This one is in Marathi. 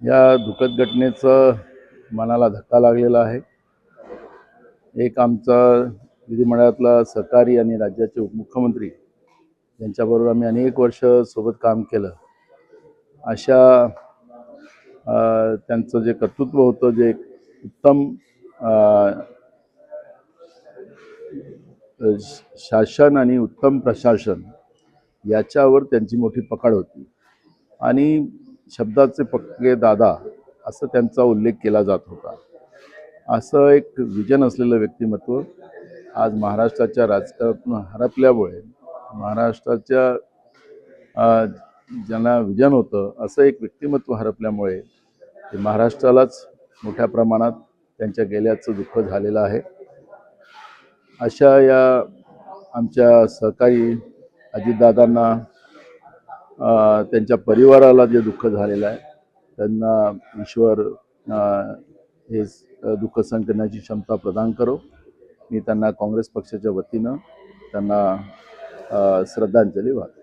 या दुःखद घटनेचं मनाला धक्का लागलेला आहे। एक आमचा विधिमंडळातला सहकारी आणि राज्याचे उपमुख्यमंत्री यांच्याबरोबर आम्ही अनेक वर्ष सोबत काम केलं। अशा त्यांचं जे कर्तृत्व होतं, जे उत्तम शासन आणि उत्तम प्रशासन याच्यावर त्यांची मोठी पकड होती आणि शब्दाचे पक्के दादा असं त्यांचा उल्लेख केला जात होता। असं एक विजन असलेलं व्यक्तिमत्व आज महाराष्ट्राच्या राजकारणातून हरपल्यामुळे महाराष्ट्राच्या ज्यांना विजन होतं असं एक व्यक्तिमत्व हरपल्यामुळे महाराष्ट्रालाच मोठ्या प्रमाणात त्यांच्या गेल्याचं दुःख झालेलं आहे। अशा या आमच्या सहकारी अजितदादांना त्यांच्या परिवाराला जे दुःख झालेलं आहे त्यांना ईश्वर हे दुःख सहन करण्याची क्षमता प्रदान करो। मी त्यांना काँग्रेस पक्षाच्या वतीनं त्यांना श्रद्धांजली वाहतो।